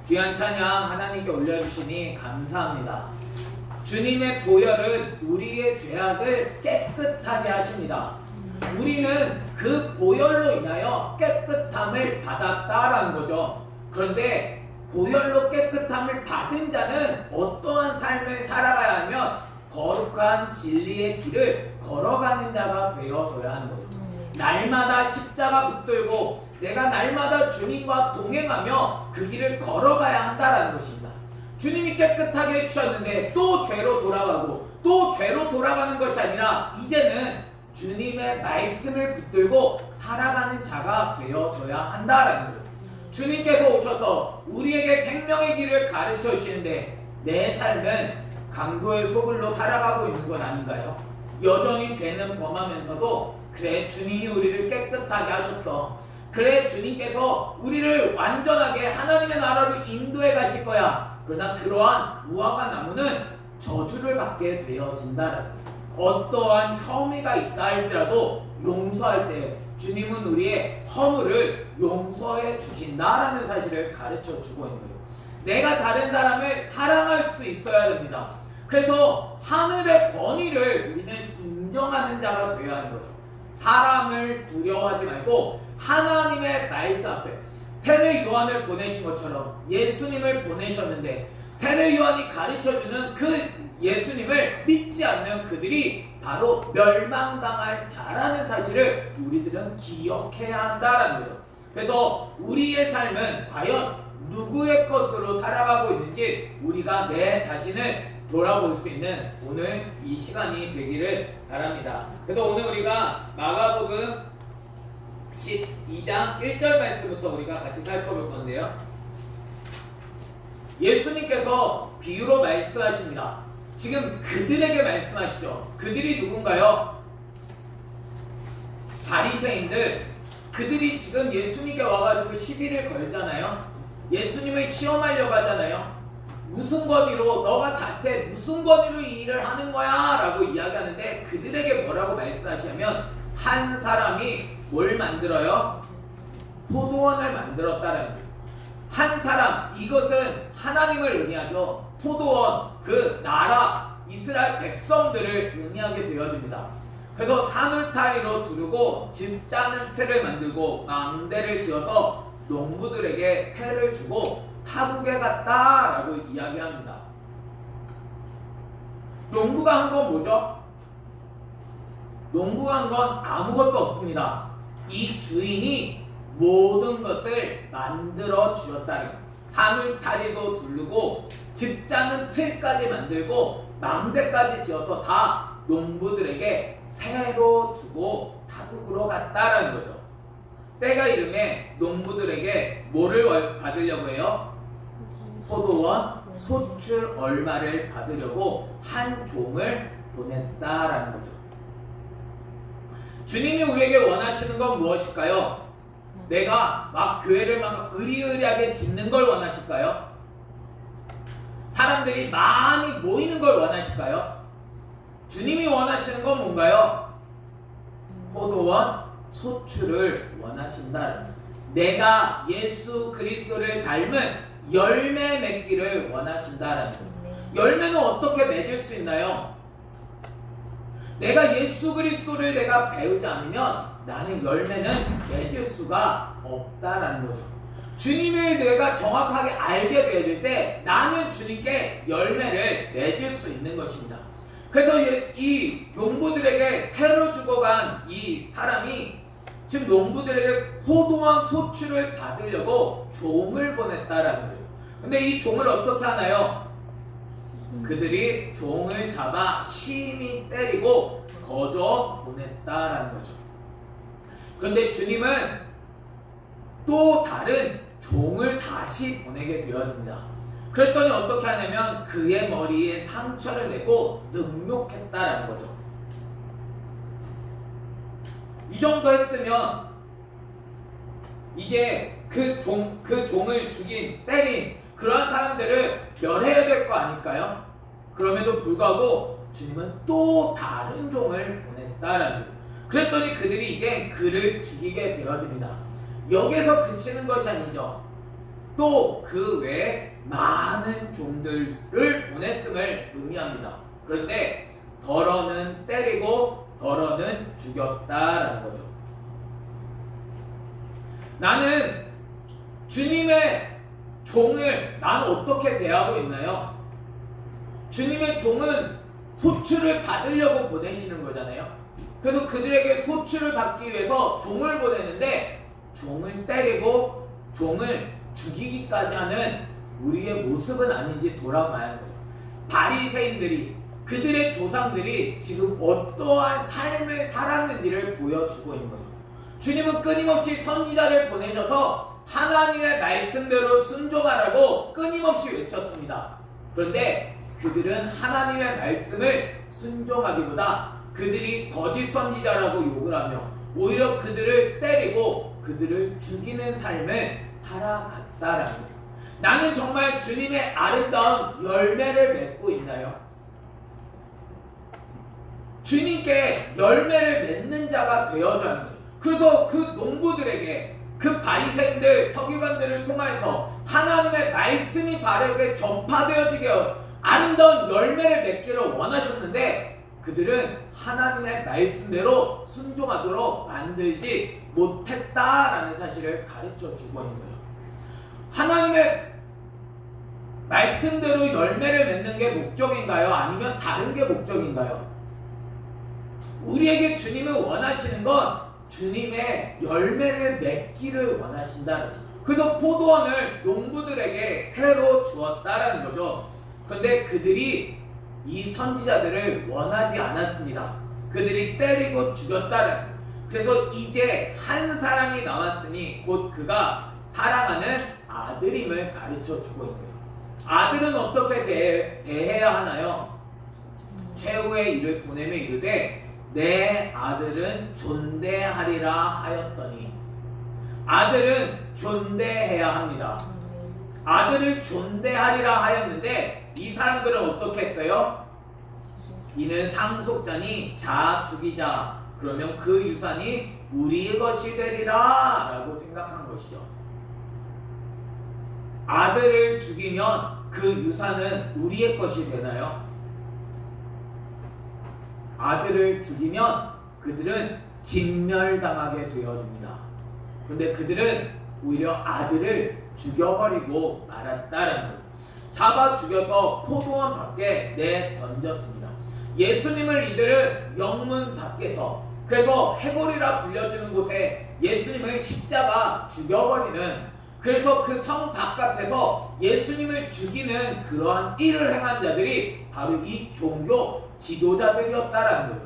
귀한 찬양 하나님께 올려주시니 감사합니다. 주님의 보혈은 우리의 죄악을 깨끗하게 하십니다. 우리는 그 보혈로 인하여 깨끗함을 받았다라는 거죠. 그런데 보혈로 깨끗함을 받은 자는 어떠한 삶을 살아가야 하면 거룩한 진리의 길을 걸어가는 자가 되어져야 하는 거예요. 날마다 십자가 붙들고 내가 날마다 주님과 동행하며 그 길을 걸어가야 한다라는 것입니다. 주님이 깨끗하게 해주셨는데 또 죄로 돌아가고 또 죄로 돌아가는 것이 아니라 이제는 주님의 말씀을 붙들고 살아가는 자가 되어져야 한다라는 거예요. 주님께서 오셔서 우리에게 생명의 길을 가르쳐 주시는데 내 삶은 강도의 소굴로 살아가고 있는 건 아닌가요? 여전히 죄는 범하면서도 그래 주님이 우리를 깨끗하게 하셨어. 그래 주님께서 우리를 완전하게 하나님의 나라로 인도해 가실 거야. 그러나 그러한 무화과 나무는 저주를 받게 되어진다라는 거예요. 어떠한 혐의가 있다 할지라도 용서할 때 주님은 우리의 허물을 용서해 주신다라는 사실을 가르쳐 주고 있는 거예요. 내가 다른 사람을 사랑할 수 있어야 됩니다. 그래서 하늘의 권위를 우리는 인정하는 자가 되어야 하는 거죠. 사람을 두려워하지 말고 하나님의 말씀 앞에 세례 요한을 보내신 것처럼 예수님을 보내셨는데 세례 요한이 가르쳐주는 그 예수님을 믿지 않는 그들이 바로 멸망당할 자라는 사실을 우리들은 기억해야 한다는 거죠. 그래서 우리의 삶은 과연 누구의 것으로 살아가고 있는지 우리가 내 자신을 돌아볼 수 있는 오늘 이 시간이 되기를 바랍니다. 그래서 오늘 우리가 마가복음 12장 1절 말씀부터 우리가 같이 살펴볼 건데요. 예수님께서 비유로 말씀하십니다. 지금 그들에게 말씀하시죠. 그들이 누군가요? 바리새인들. 그들이 지금 예수님께 와가지고 시비를 걸잖아요. 예수님을 시험하려고 하잖아요. 무슨 권위로 너가 다태 무슨 권위로 이 일을 하는 거야? 라고 이야기하는데 그들에게 뭐라고 말씀하시냐면 한 사람이 뭘 만들어요? 포도원을 만들었다는 거예요. 한 사람, 이것은 하나님을 의미하죠. 포도원, 그 나라 이스라엘 백성들을 의미하게 되어집니다. 그래서 사물타리로 두르고 집 짜는 틀을 만들고 망대를 지어서 농부들에게 세를 주고 타국에 갔다라고 이야기합니다. 농부가 한 건 뭐죠? 농부가 한 건 아무것도 없습니다. 이 주인이 모든 것을 만들어 주셨다는 거예요. 사물타리도 두르고 집 짜는 틀까지 만들고 망대까지 지어서 다 농부들에게 새로 주고 타국으로 갔다라는 거죠. 때가 이름에 농부들에게 뭐를 받으려고 해요? 포도원 소출 얼마를 받으려고 한 종을 보냈다라는 거죠. 주님이 우리에게 원하시는 건 무엇일까요? 내가 막 교회를 막 의리의리하게 짓는 걸 원하실까요? 사람들이 많이 모이는 걸 원하실까요? 주님이 원하시는 건 뭔가요? 포도원 소출을 원하신다는 거예요. 내가 예수 그리스도를 닮은 열매 맺기를 원하신다라는 거예요. 열매는 어떻게 맺을 수 있나요? 내가 예수 그리스도를 내가 배우지 않으면 나는 열매는 맺을 수가 없다라는 거죠. 주님을 내가 정확하게 알게 되어질 때 나는 주님께 열매를 맺을 수 있는 것입니다. 그래서 이 농부들에게 새로 주고 간 이 사람이 지금 농부들에게 포도원 소출을 받으려고 종을 보냈다라는 거예요. 근데 이 종을 어떻게 하나요? 그들이 종을 잡아 심히 때리고 거저 보냈다라는 거죠. 그런데 주님은 또 다른 종을 다시 보내게 되었습니다. 그랬더니 어떻게 하냐면 그의 머리에 상처를 내고 능욕했다라는 거죠. 이 정도 했으면 이제 그 종을 죽인 때린 그러한 사람들을 멸해야 될 거 아닐까요? 그럼에도 불구하고 주님은 또 다른 종을 보냈다라는 거예요. 그랬더니 그들이 이제 그를 죽이게 되어집니다. 여기서 그치는 것이 아니죠. 또 그 외에 많은 종들을 보냈음을 의미합니다. 그런데 더러는 때리고 더러는 죽였다라는 거죠. 나는 주님의 종을 난 어떻게 대하고 있나요? 주님의 종은 소출을 받으려고 보내시는 거잖아요. 그래서 그들에게 소출을 받기 위해서 종을 보내는데 종을 때리고 종을 죽이기까지 하는 우리의 모습은 아닌지 돌아봐야 하는 거죠. 바리새인들이 그들의 조상들이 지금 어떠한 삶을 살았는지를 보여주고 있는 거죠. 주님은 끊임없이 선지자를 보내셔서 하나님의 말씀대로 순종하라고 끊임없이 외쳤습니다. 그런데 그들은 하나님의 말씀을 순종하기보다 그들이 거짓 선지자라고 욕을 하며 오히려 그들을 때리고 그들을 죽이는 삶을 살아갔다라는 거예요. 나는 정말 주님의 아름다운 열매를 맺고 있나요? 주님께 열매를 맺는 자가 되어져야 하는 거예요. 그래서 그 농부들에게 그 바리새인들 서기관들을 통해서 하나님의 말씀이 바르게 전파되어지게 아름다운 열매를 맺기를 원하셨는데 그들은 하나님의 말씀대로 순종하도록 만들지 못했다라는 사실을 가르쳐 주고 있는 거예요. 하나님의 말씀대로 열매를 맺는 게 목적인가요? 아니면 다른 게 목적인가요? 우리에게 주님은 원하시는 건 주님의 열매를 맺기를 원하신다는 거예요. 그래서 포도원을 농부들에게 새로 주었다라는 거죠. 그런데 그들이 이 선지자들을 원하지 않았습니다. 그들이 때리고 죽였다는 거예요. 그래서 이제 한 사람이 남았으니 곧 그가 사랑하는 아들임을 가르쳐 주고 있는 거예요. 아들은 어떻게 대해야 하나요? 최후의 일을 보내며 이르되 내 아들은 존대하리라 하였더니 아들은 존대해야 합니다. 아들을 존대하리라 하였는데 이 사람들은 어떻게 했어요? 이는 상속자니 자 죽이자 그러면 그 유산이 우리의 것이 되리라 라고 생각한 것이죠. 아들을 죽이면 그 유산은 우리의 것이 되나요? 아들을 죽이면 그들은 진멸당하게 되어집니다. 그런데 그들은 오히려 아들을 죽여버리고 말았다라는 거예요. 잡아 죽여서 포도원 밖에 내던졌습니다. 예수님을 이들은 영문 밖에서 그래서 해골이라 불려주는 곳에 예수님을 십자가 죽여버리는 그래서 그 성 바깥에서 예수님을 죽이는 그러한 일을 행한 자들이 바로 이 종교 지도자들이었다라는 거예요.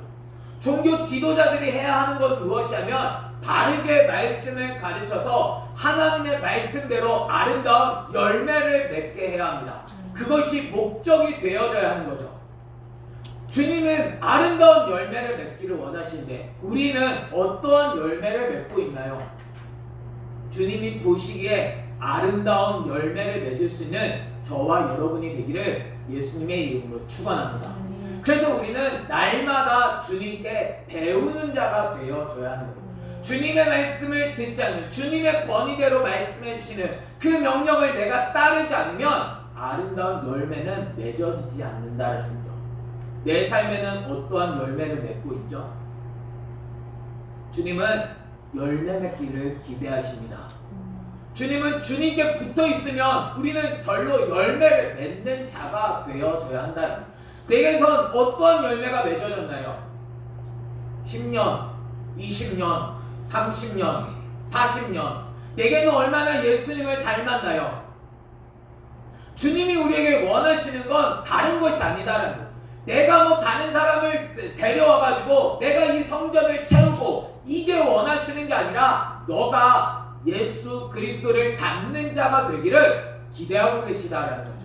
종교 지도자들이 해야 하는 것은 무엇이냐면 바르게 말씀을 가르쳐서 하나님의 말씀대로 아름다운 열매를 맺게 해야 합니다. 그것이 목적이 되어져야 하는 거죠. 주님은 아름다운 열매를 맺기를 원하시는데 우리는 어떠한 열매를 맺고 있나요? 주님이 보시기에 아름다운 열매를 맺을 수 있는 저와 여러분이 되기를 예수님의 이름으로 축원합니다. 그래서 우리는 날마다 주님께 배우는 자가 되어줘야 하는 거예요. 주님의 말씀을 듣지 않으면 주님의 권위대로 말씀해 주시는 그 명령을 내가 따르지 않으면 아름다운 열매는 맺어지지 않는다는 거죠. 내 삶에는 어떠한 열매를 맺고 있죠? 주님은 열매 맺기를 기대하십니다. 주님은 주님께 붙어 있으면 우리는 절로 열매를 맺는 자가 되어져야 한다는 거예요. 내게선 어떠한 열매가 맺어졌나요? 10년, 20년, 30년, 40년 내게는 얼마나 예수님을 닮았나요? 주님이 우리에게 원하시는 건 다른 것이 아니다라는 거예요. 내가 뭐 다른 사람을 데려와가지고 내가 이 성전을 채우고 이게 원하시는 게 아니라 너가 예수 그리스도를 닮는 자가 되기를 기대하고 계시다라는 거죠.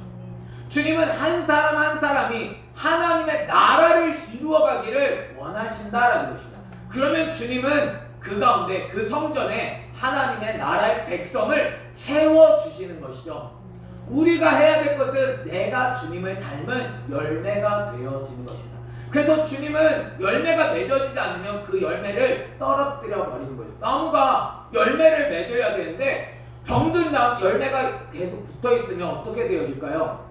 주님은 한 사람 한 사람이 하나님의 나라를 이루어가기를 원하신다라는 것입니다. 그러면 주님은 그 가운데 그 성전에 하나님의 나라의 백성을 채워주시는 것이죠. 우리가 해야 될 것은 내가 주님을 닮은 열매가 되어지는 것입니다. 그래서 주님은 열매가 맺어지지 않으면 그 열매를 떨어뜨려 버리는 거예요. 나무가 열매를 맺어야 되는데 병든 열매가 계속 붙어 있으면 어떻게 되어질까요?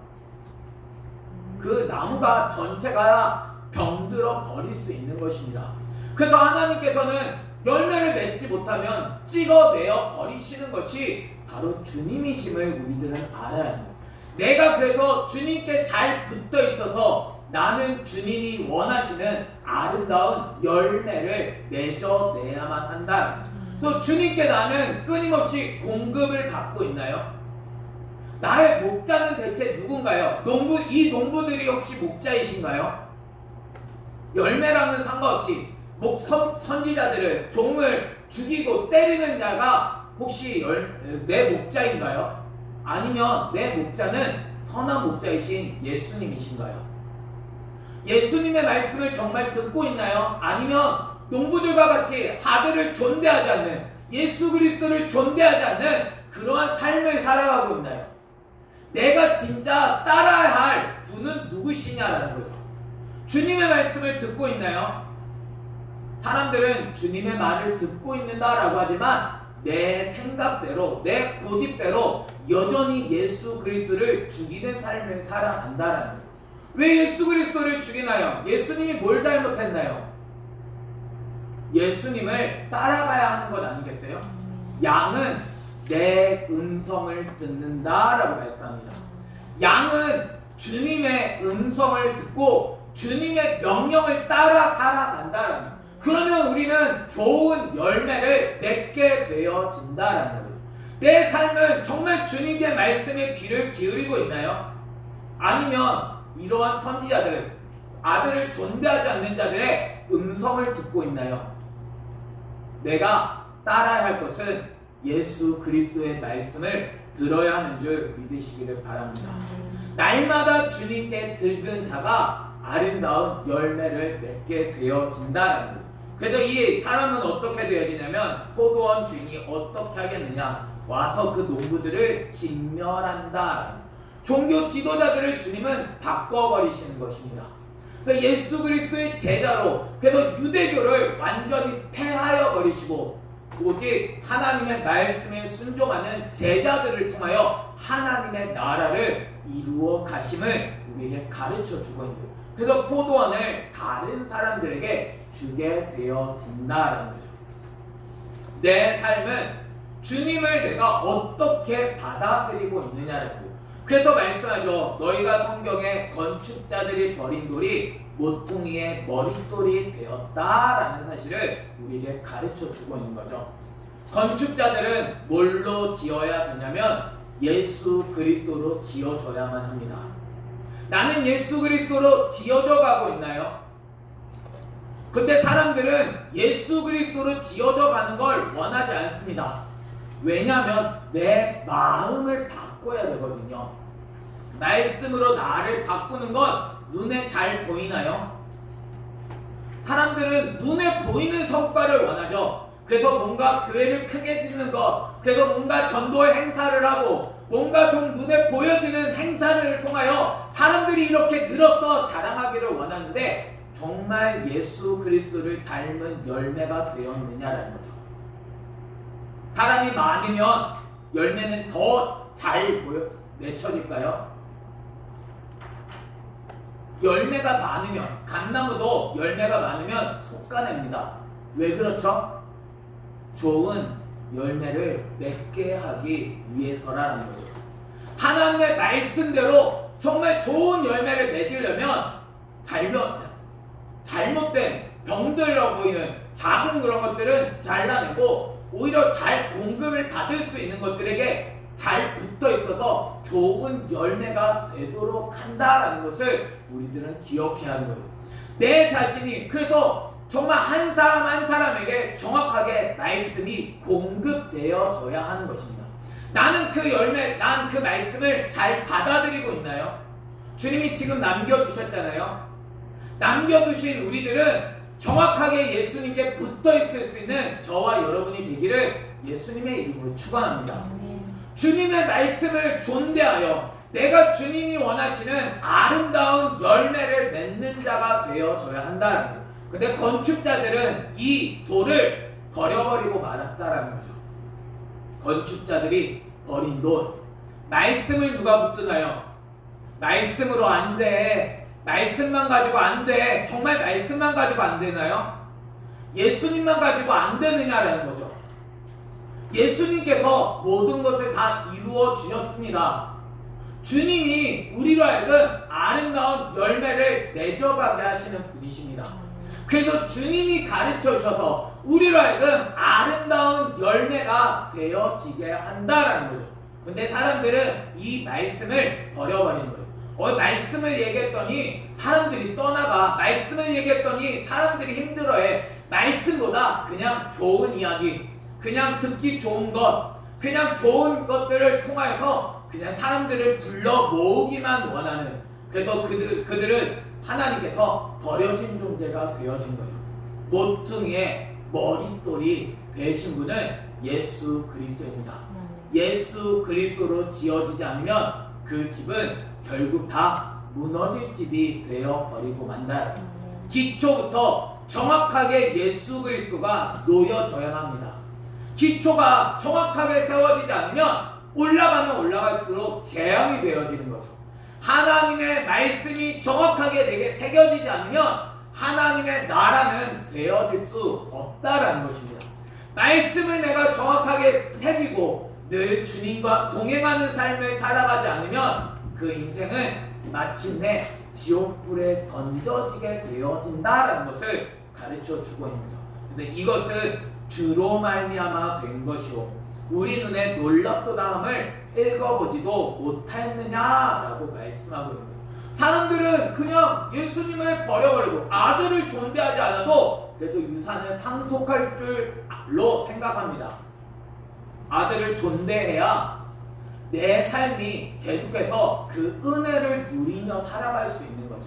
그 나무가 전체가 병들어 버릴 수 있는 것입니다. 그래서 하나님께서는 열매를 맺지 못하면 찍어내어 버리시는 것이 바로 주님이심을 우리들은 알아야 합니다. 내가 그래서 주님께 잘 붙어 있어서 나는 주님이 원하시는 아름다운 열매를 맺어내야만 한다. 그래서 주님께 나는 끊임없이 공급을 받고 있나요? 나의 목자는 대체 누군가요? 이 농부들이 혹시 목자이신가요? 열매랑은 상관없이 선지자들을 종을 죽이고 때리는 자가 혹시 내 목자인가요? 아니면 내 목자는 선한 목자이신 예수님이신가요? 예수님의 말씀을 정말 듣고 있나요? 아니면 농부들과 같이 아들을 존대하지 않는, 예수 그리스도를 존대하지 않는 그러한 삶을 살아가고 있나요? 내가 진짜 따라야 할 분은 누구시냐라는 거죠. 주님의 말씀을 듣고 있나요? 사람들은 주님의 말을 듣고 있는다라고 하지만 내 생각대로, 내 고집대로 여전히 예수 그리스도를 죽이는 삶을 살아간다라는 거예요. 왜 예수 그리스도를 죽이나요? 예수님이 뭘 잘못했나요? 예수님을 따라가야 하는 것 아니겠어요? 양은 내 음성을 듣는다라고 말씀합니다. 양은 주님의 음성을 듣고 주님의 명령을 따라 살아간다라는 거예요. 그러면 우리는 좋은 열매를 맺게 되어진다라는 거예요. 내 삶은 정말 주님의 말씀에 귀를 기울이고 있나요? 아니면 이러한 선지자들, 아들을 존대하지 않는 자들의 음성을 듣고 있나요? 내가 따라야 할 것은 예수 그리스도의 말씀을 들어야 하는 줄 믿으시기를 바랍니다. 날마다 주님께 들은 자가 아름다운 열매를 맺게 되어진다는 거예요. 그래서 이 사람은 어떻게 되어지냐면 포도원 주인이 어떻게 하겠느냐, 와서 그 농부들을 진멸한다. 종교 지도자들을 주님은 바꿔버리시는 것입니다. 그래서 예수 그리스도의 제자로, 그래서 유대교를 완전히 폐하여 버리시고 오직 하나님의 말씀에 순종하는 제자들을 통하여 하나님의 나라를 이루어 가심을 우리에게 가르쳐 주고 있는 거예요. 그래서 포도원을 다른 사람들에게 주게 되어진다라는 거죠. 내 삶은 주님을 내가 어떻게 받아들이고 있느냐라고. 그래서 말씀하죠. 너희가 성경에 건축자들이 버린 돌이 모퉁이의 머릿돌이 되었다라는 사실을 우리에게 가르쳐 주고 있는 거죠. 건축자들은 뭘로 지어야 되냐면 예수 그리스도로 지어져야만 합니다. 나는 예수 그리스도로 지어져 가고 있나요? 근데 사람들은 예수 그리스도로 지어져 가는 걸 원하지 않습니다. 왜냐하면 내 마음을 바꿔야 되거든요. 말씀으로 나를 바꾸는 건 눈에 잘 보이나요? 사람들은 눈에 보이는 성과를 원하죠. 그래서 뭔가 교회를 크게 짓는 것, 그래서 뭔가 전도의 행사를 하고 뭔가 좀 눈에 보여지는 행사를 통하여 사람들이 이렇게 늘어서 자랑하기를 원하는데 정말 예수 그리스도를 닮은 열매가 되었느냐라는 거죠. 사람이 많으면 열매는 더 잘 맺혀질까요? 열매가 많으면, 감나무도 열매가 많으면 솎아냅니다. 왜 그렇죠? 좋은 열매를 맺게 하기 위해서라는 거죠. 하나님의 말씀대로 정말 좋은 열매를 맺으려면 잘못된 병들어 보이는 작은 그런 것들은 잘라내고 오히려 잘 공급을 받을 수 있는 것들에게 잘 붙어 있어서 좋은 열매가 되도록 한다라는 것을 우리들은 기억해야 하는 거예요. 내 자신이, 그래서 정말 한 사람 한 사람에게 정확하게 말씀이 공급되어져야 하는 것입니다. 나는 그 열매, 난 그 말씀을 잘 받아들이고 있나요? 주님이 지금 남겨두셨잖아요. 남겨두신 우리들은 정확하게 예수님께 붙어 있을 수 있는 저와 여러분이 되기를 예수님의 이름으로 축원합니다. 주님의 말씀을 존대하여 내가 주님이 원하시는 아름다운 열매를 맺는 자가 되어져야 한다는 거예요. 근데 건축자들은 이 돌을 버려버리고 말았다라는 거죠. 건축자들이 버린 돈. 말씀을 누가 붙드나요? 말씀으로 안 돼. 말씀만 가지고 안 돼. 정말 말씀만 가지고 안 되나요? 예수님만 가지고 안 되느냐라는 거죠. 예수님께서 모든 것을 다 이루어 주셨습니다. 주님이 우리로 하여금 아름다운 열매를 맺어가게 하시는 분이십니다. 그래서 주님이 가르쳐 주셔서 우리로 하여금 아름다운 열매가 되어지게 한다라는 거죠. 근데 사람들은 이 말씀을 버려버리는 거예요. 말씀을 얘기했더니 사람들이 떠나가. 말씀을 얘기했더니 사람들이 힘들어해. 말씀보다 그냥 좋은 이야기, 그냥 듣기 좋은 것, 그냥 좋은 것들을 통하여서 그냥 사람들을 불러 모으기만 원하는, 그래서 그들은 하나님께서 버려진 존재가 되어진 거예요. 모퉁이의 머릿돌이 되신 분은 예수 그리스도입니다. 예수 그리스도로 지어지지 않으면 그 집은 결국 다 무너질 집이 되어버리고 만다. 기초부터 정확하게 예수 그리스도가 놓여져야 합니다. 기초가 정확하게 세워지지 않으면 올라가면 올라갈수록 재앙이 되어지는 거죠. 하나님의 말씀이 정확하게 내게 새겨지지 않으면 하나님의 나라는 되어질 수 없다라는 것입니다. 말씀을 내가 정확하게 새기고 늘 주님과 동행하는 삶을 살아가지 않으면 그 인생은 마침내 지옥불에 던져지게 되어진다라는 것을 가르쳐 주고 있는 거죠. 근데 이것은 주로 말미암아 된 것이요 우리 눈에 놀랍도다함을 읽어보지도 못했느냐라고 말씀하고 있는 거예요. 사람들은 그냥 예수님을 버려버리고 아들을 존대하지 않아도 그래도 유산을 상속할 줄로 생각합니다. 아들을 존대해야 내 삶이 계속해서 그 은혜를 누리며 살아갈 수 있는 거죠.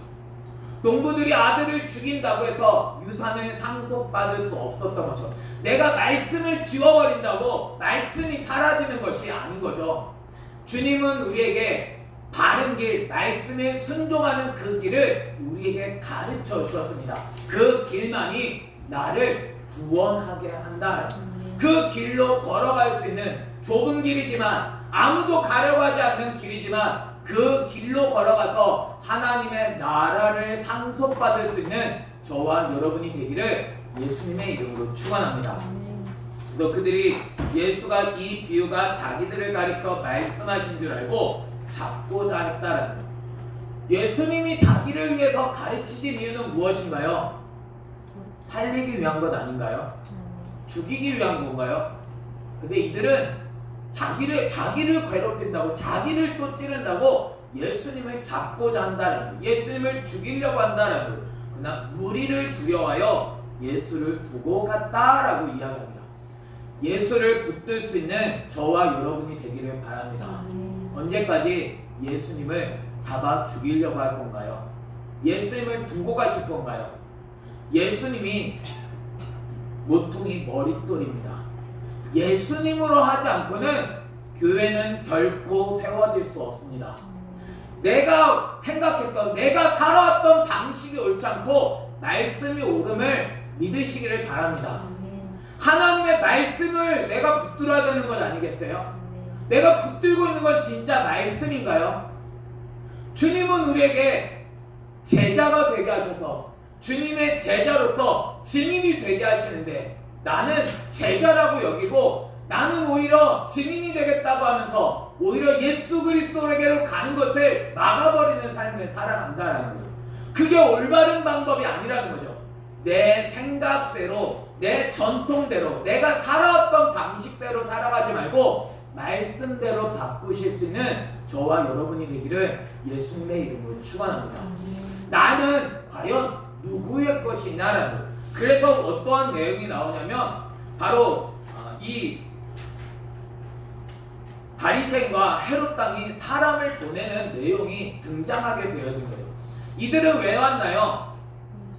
농부들이 아들을 죽인다고 해서 유산을 상속받을 수 없었던 거죠. 내가 말씀을 지워버린다고 말씀이 사라지는 것이 아닌 거죠. 주님은 우리에게 바른 길, 말씀에 순종하는 그 길을 우리에게 가르쳐 주셨습니다. 그 길만이 나를 구원하게 한다. 그 길로 걸어갈 수 있는 좁은 길이지만, 아무도 가려고 하지 않는 길이지만 그 길로 걸어가서 하나님의 나라를 상속받을 수 있는 저와 여러분이 되기를 예수님의 이름으로 축원합니다. 또 그들이 예수가 이 비유가 자기들을 가리켜 말씀하신 줄 알고 잡고자 했다라는 거예요. 예수님이 자기를 위해서 가르치신 이유는 무엇인가요? 살리기 위한 것 아닌가요? 죽이기 위한 건가요? 근데 이들은 자기를 괴롭힌다고, 자기를 또 찌른다고 예수님을 잡고자 한다는 거예요. 예수님을 죽이려고 한다는 거예요. 그러나 무리를 두려워하여 예수를 두고 갔다라고 이야기합니다. 예수를 붙들 수 있는 저와 여러분이 되기를 바랍니다. 언제까지 예수님을 잡아 죽이려고 할 건가요? 예수님을 두고 가실 건가요? 예수님이 모퉁이 머릿돌입니다. 예수님으로 하지 않고는 교회는 결코 세워질 수 없습니다. 내가 생각했던, 내가 살아왔던 방식이 옳지 않고 말씀이 옳음을 믿으시기를 바랍니다. 하나님의 말씀을 내가 붙들어야 되는 건 아니겠어요? 내가 붙들고 있는 건 진짜 말씀인가요? 주님은 우리에게 제자가 되게 하셔서 주님의 제자로서 증인이 되게 하시는데, 나는 제자라고 여기고 나는 오히려 증인이 되겠다고 하면서 오히려 예수 그리스도에게로 가는 것을 막아버리는 삶을 살아간다라는 거죠. 그게 올바른 방법이 아니라는 거죠. 내 생각대로, 내 전통대로, 내가 살아왔던 방식대로 살아가지 말고 말씀대로 바꾸실 수 있는 저와 여러분이 되기를 예수님의 이름으로 축원합니다. 나는 과연 누구의 것이냐라는 거예요. 그래서 어떠한 내용이 나오냐면 바로 이 바리새인과 헤롯 당이 사람을 보내는 내용이 등장하게 되어진 거예요. 이들은 왜 왔나요?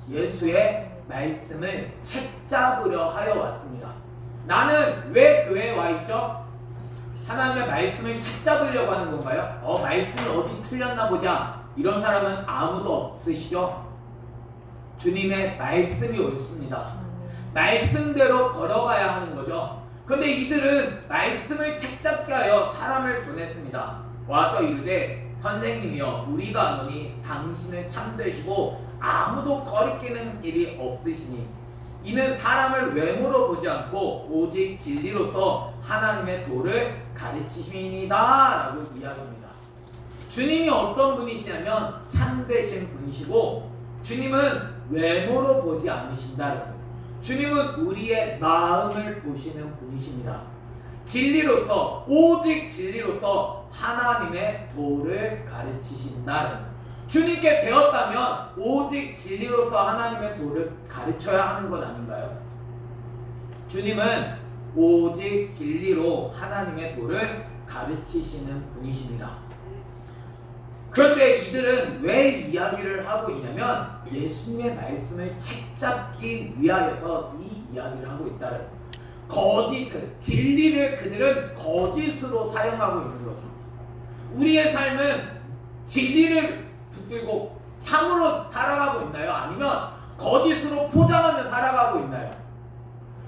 예수의 말씀을 책잡으려 하여 왔습니다. 나는 왜 교회에 와 있죠? 하나님의 말씀을 책잡으려고 하는 건가요? 말씀이 어디 틀렸나 보자, 이런 사람은 아무도 없으시죠? 주님의 말씀이 옳습니다. 말씀대로 걸어가야 하는 거죠. 그런데 이들은 말씀을 책잡게 하여 사람을 보냈습니다. 와서 이르되 선생님이여 우리가 아노니 당신은 참되시고 아무도 거리끼는 일이 없으시니 이는 사람을 외모로 보지 않고 오직 진리로서 하나님의 도를 가르치심이니이다 라고 이야기합니다. 주님이 어떤 분이시냐면 참되신 분이시고 주님은 외모로 보지 않으신다는 거예요. 주님은 우리의 마음을 보시는 분이십니다. 진리로서 오직 진리로서 하나님의 도를 가르치신다는 거예요. 주님께 배웠다면 오직 진리로서 하나님의 도를 가르쳐야 하는 것 아닌가요? 주님은 오직 진리로 하나님의 도를 가르치시는 분이십니다. 그런데 이들은 왜 이야기를 하고 있냐면 예수님의 말씀을 책잡기 위하여서 이 이야기를 하고 있다는 거짓을, 진리를 그들은 거짓으로 사용하고 있는 거죠. 우리의 삶은 진리를 붙들고 참으로 살아가고 있나요? 아니면 거짓으로 포장하며 살아가고 있나요?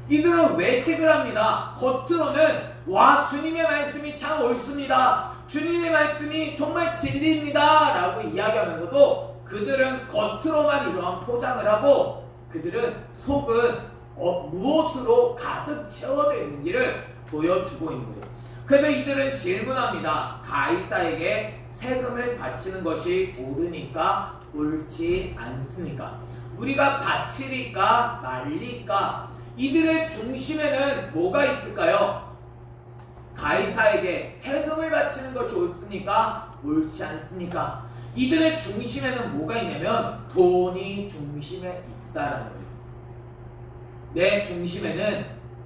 이들은 외식을 합니다. 겉으로는 와 주님의 말씀이 참 옳습니다. 주님의 말씀이 정말 진리입니다 라고 이야기하면서도 그들은 겉으로만 이러한 포장을 하고 그들은 속은 무엇으로 가득 채워져 있는지를 보여주고 있는 거예요. 그래서 이들은 질문합니다. 가이사에게 세금을 바치는 것이 옳으니까 옳지 않습니까? 우리가 바치리까 말리까? 이들의 중심에는 뭐가 있을까요? 가이사에게 세금을 바치는 것이 옳습니까? 옳지 않습니까? 이들의 중심에는 뭐가 있냐면 돈이 중심에 있다라는 거예요. 내 중심에는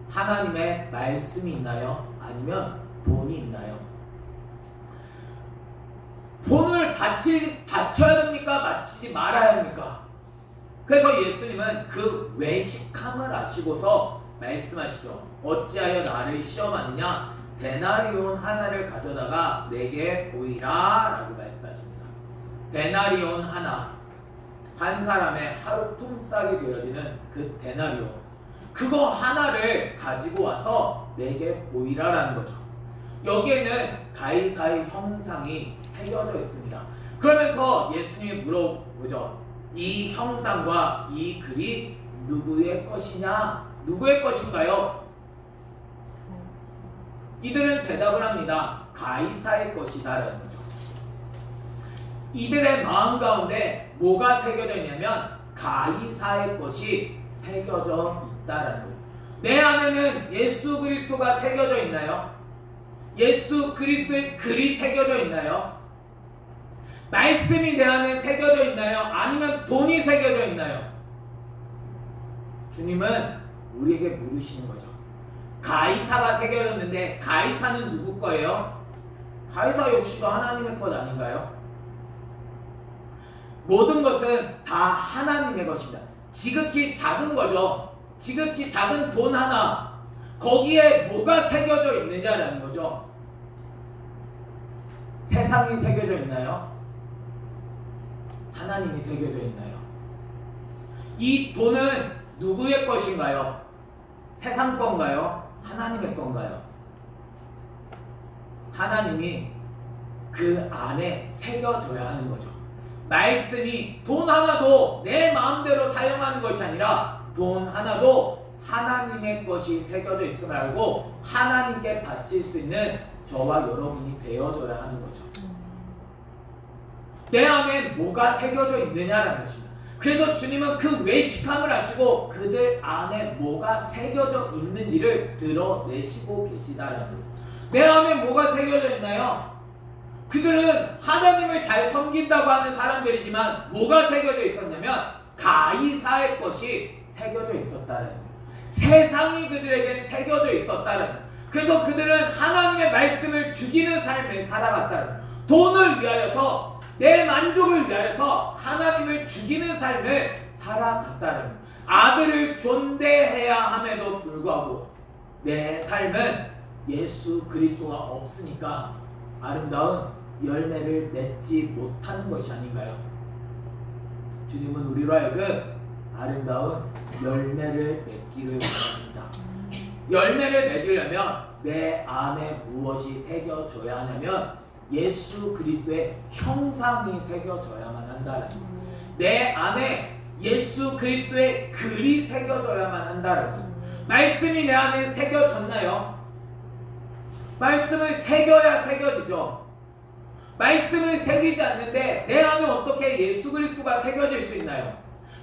하나님의 말씀이 있나요? 아니면 돈이 있나요? 돈을 바쳐야 됩니까? 바치지 말아야 합니까? 그래서 예수님은 그 외식함을 아시고서 말씀하시죠. 어찌하여 나를 시험하느냐? 데나리온 하나를 가져다가 내게 보이라 라고 말씀하십니다. 데나리온 하나, 한 사람의 하루 품삯이 되어지는 그 데나리온, 그거 하나를 가지고 와서 내게 보이라 라는 거죠. 여기에는 가이사의 형상이 새겨져 있습니다. 그러면서 예수님이 물어보죠. 이 형상과 이 글이 누구의 것이냐? 누구의 것인가요? 이들은 대답을 합니다. 가이사의 것이다라는 거죠. 이들의 마음 가운데 뭐가 새겨져 있냐면 가이사의 것이 새겨져 있다라는 거예요. 내 안에는 예수 그리스도가 새겨져 있나요? 예수 그리스도의 글이 새겨져 있나요? 말씀이 내 안에 새겨져 있나요? 아니면 돈이 새겨져 있나요? 주님은 우리에게 물으시는 거죠. 가이사가 새겨졌는데 가이사는 누구 거예요? 가이사 역시도 하나님의 것 아닌가요? 모든 것은 다 하나님의 것입니다. 지극히 작은 거죠. 지극히 작은 돈 하나, 거기에 뭐가 새겨져 있느냐라는 거죠. 세상이 새겨져 있나요? 하나님이 새겨져 있나요? 이 돈은 누구의 것인가요? 세상 건가요? 하나님의 건가요? 하나님이 그 안에 새겨져야 하는 거죠. 말씀이 돈 하나도 내 마음대로 사용하는 것이 아니라 돈 하나도 하나님의 것이 새겨져 있음을 알고 하나님께 바칠 수 있는 저와 여러분이 되어져야 하는 거죠. 내 안에 뭐가 새겨져 있느냐라는 것입니다. 그래서 주님은 그 외식함을 아시고 그들 안에 뭐가 새겨져 있는지를 드러내시고 계시다라는 거예요. 내 안에 뭐가 새겨져 있나요? 그들은 하나님을 잘 섬긴다고 하는 사람들이지만 뭐가 새겨져 있었냐면 가이사의 것이 새겨져 있었다는 거예요. 세상이 그들에겐 새겨져 있었다는 거예요. 그래서 그들은 하나님의 말씀을 죽이는 삶을 살아갔다는 거예요. 돈을 위하여서, 내 만족을 위하여서 하나님을 죽이는 삶을 살아갔다는 거예요. 아들을 존대해야 함에도 불구하고 내 삶은 예수 그리스도가 없으니까 아름다운 열매를 맺지 못하는 것이 아닌가요? 주님은 우리로 하여금 아름다운 열매를 맺기를 원하십니다. 열매를 맺으려면 내 안에 무엇이 새겨져야 하냐면 예수 그리스도의 형상이 새겨져야만 한다는 거예요. 내 안에 예수 그리스도의 글이 새겨져야만 한다는 거예요. 말씀이 내 안에 새겨졌나요? 말씀을 새겨야 새겨지죠. 말씀을 새기지 않는데 내 안에 어떻게 예수 그리스도가 새겨질 수 있나요?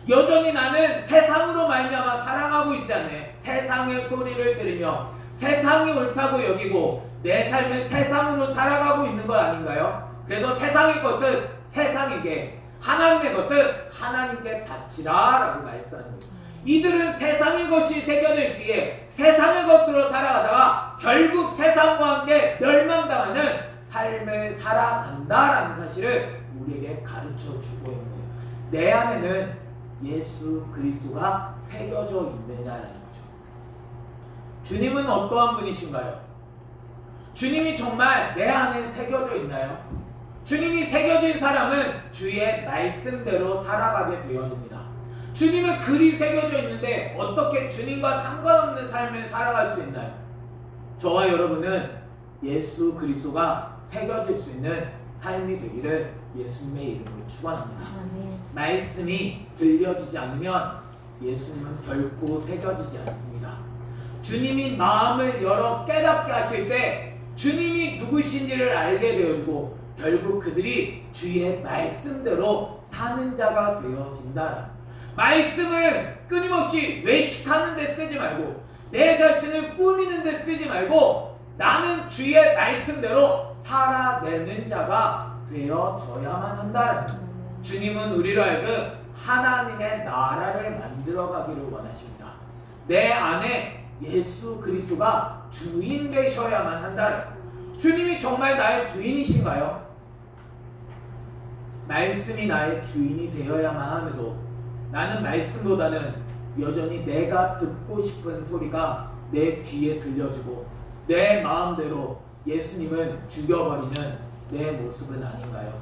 여전히 나는 세상으로 말미암아 살아가고 있지 않아요. 세상의 소리를 들으며 세상이 옳다고 여기고 내 삶은 세상으로 살아가고 있는 것 아닌가요? 그래서 세상의 것은 세상에게, 하나님의 것은 하나님께 바치라 라고 말씀합니다. 이들은 세상의 것이 새겨져 있기에 세상의 것으로 살아가다가 결국 세상과 함께 멸망당하는 삶을 살아간다라는 사실을 우리에게 가르쳐 주고 있는 거예요. 내 안에는 예수 그리스도가 새겨져 있느냐라는 거죠. 주님은 어떠한 분이신가요? 주님이 정말 내 안에 새겨져 있나요? 주님이 새겨진 사람은 주의 말씀대로 살아가게 되어집니다. 주님의 글이 새겨져 있는데 어떻게 주님과 상관없는 삶을 살아갈 수 있나요? 저와 여러분은 예수 그리스도가 새겨질 수 있는 삶이 되기를 예수님의 이름으로 축원합니다. 말씀이 들려지지 않으면 예수님은 결코 새겨지지 않습니다. 주님이 마음을 열어 깨닫게 하실 때 주님이 누구신지를 알게 되어지고 결국 그들이 주의 말씀대로 사는 자가 되어진다. 말씀을 끊임없이 외식하는 데 쓰지 말고 내 자신을 꾸미는 데 쓰지 말고 나는 주의 말씀대로 살아내는 자가 되어져야만 한다는 주님은 우리로 하여금 하나님의 나라를 만들어가기를 원하십니다. 내 안에 예수 그리스도가 주인 되셔야만 한다는 주님이 정말 나의 주인이신가요? 말씀이 나의 주인이 되어야만 함에도 나는 말씀보다는 여전히 내가 듣고 싶은 소리가 내 귀에 들려지고 내 마음대로 예수님은 죽여버리는 내 모습은 아닌가요?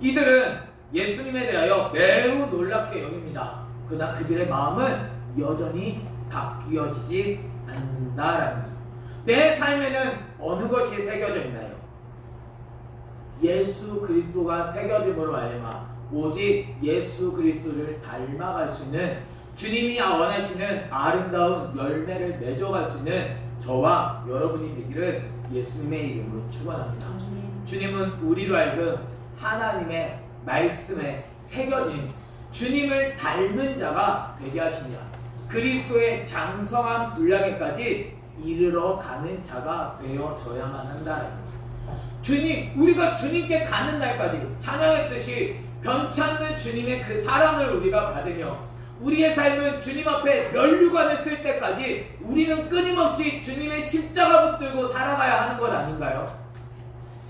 이들은 예수님에 대하여 매우 놀랍게 여깁니다. 그러나 그들의 마음은 여전히 바뀌어지지 않는다라는 거죠. 내 삶에는 어느 것이 새겨져 있나요? 예수 그리스도가 새겨짐으로 말미암아 오직 예수 그리스도를 닮아갈 수 있는 주님이 원하시는 아름다운 열매를 맺어갈 수 있는 저와 여러분이 되기를 예수님의 이름으로 축원합니다. 주님은 우리로 하여금 하나님의 말씀에 새겨진 주님을 닮은 자가 되게 하십니다. 그리스도의 장성한 분량에까지 이르러 가는 자가 되어져야만 한다는 주님, 우리가 주님께 가는 날까지 찬양했듯이 변치 않는 주님의 그 사랑을 우리가 받으며 우리의 삶은 주님 앞에 면류관을 쓸 때까지 우리는 끊임없이 주님의 십자가 붙들고 살아가야 하는 것 아닌가요?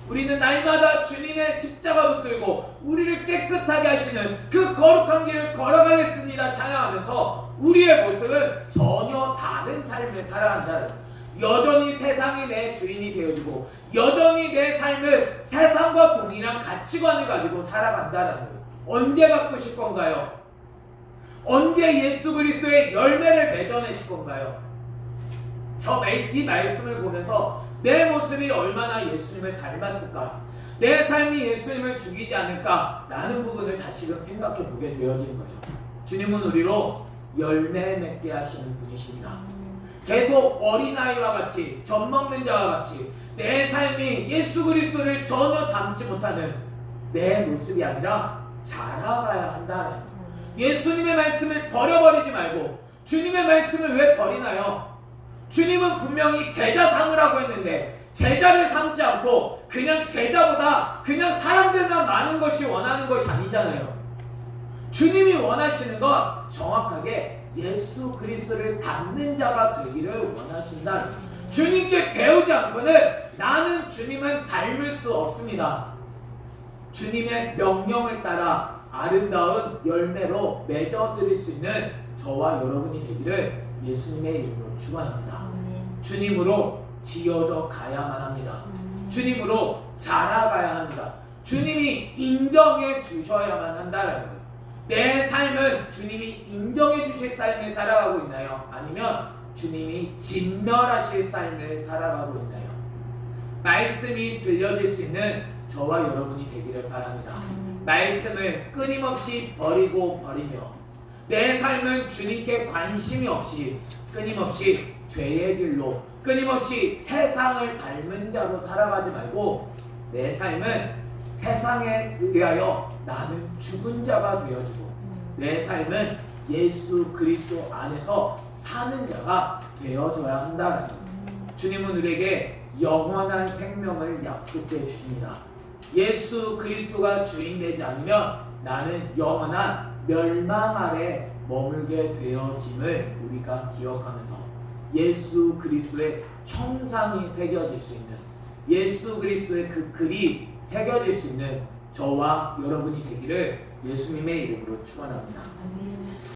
우리는 날마다 주님의 십자가 붙들고 우리를 깨끗하게 하시는 그 거룩한 길을 걸어가겠습니다 찬양하면서 우리의 모습은 전혀 다른 삶을 살아간다는 여전히 세상이 내 주인이 되어지고 여전히 내 삶을 세상과 동일한 가치관을 가지고 살아간다는 거예요. 언제 바꾸실 건가요? 언제 예수 그리스도의 열매를 맺어내실 건가요? 이 말씀을 보면서 내 모습이 얼마나 예수님을 닮았을까? 내 삶이 예수님을 죽이지 않을까? 라는 부분을 다시금 생각해 보게 되어지는 거죠. 주님은 우리로 열매 맺게 하시는 분이십니다. 계속 어린아이와 같이 젖 먹는 자와 같이 내 삶이 예수 그리스도를 전혀 닮지 못하는 내 모습이 아니라 자라가야 한다는 예수님의 말씀을 버려버리지 말고 주님의 말씀을 왜 버리나요? 주님은 분명히 제자 삼으라고 했는데 제자를 삼지 않고 그냥 제자보다 그냥 사람들만 많은 것이 원하는 것이 아니잖아요. 주님이 원하시는 건 정확하게 예수 그리스도를 닮는 자가 되기를 원하신다. 주님께 배우지 않고는 나는 주님을 닮을 수 없습니다. 주님의 명령을 따라 아름다운 열매로 맺어드릴 수 있는 저와 여러분이 되기를 예수님의 이름으로 축원합니다. 주님으로 지어져 가야만 합니다. 주님으로 자라가야 합니다. 주님이 인정해 주셔야만 한다는 거예요. 내 삶은 주님이 인정해 주실 삶을 살아가고 있나요? 아니면 주님이 진멸하실 삶을 살아가고 있나요? 말씀이 들려질 수 있는 저와 여러분이 되기를 바랍니다. 말씀을 끊임없이 버리며 내 삶은 주님께 관심이 없이 끊임없이 죄의 길로 끊임없이 세상을 닮은 자로 살아가지 말고 내 삶은 세상에 의하여 나는 죽은 자가 되어지고 내 삶은 예수 그리스도 안에서 사는 자가 되어져야 한다는 것. 주님은 우리에게 영원한 생명을 약속해 주십니다. 예수 그리스도가 주인 되지 않으면 나는 영원한 멸망 아래 머물게 되어짐을 우리가 기억하면서 예수 그리스도의 형상이 새겨질 수 있는 예수 그리스도의 그 글이 새겨질 수 있는 저와 여러분이 되기를 예수님의 이름으로 축원합니다.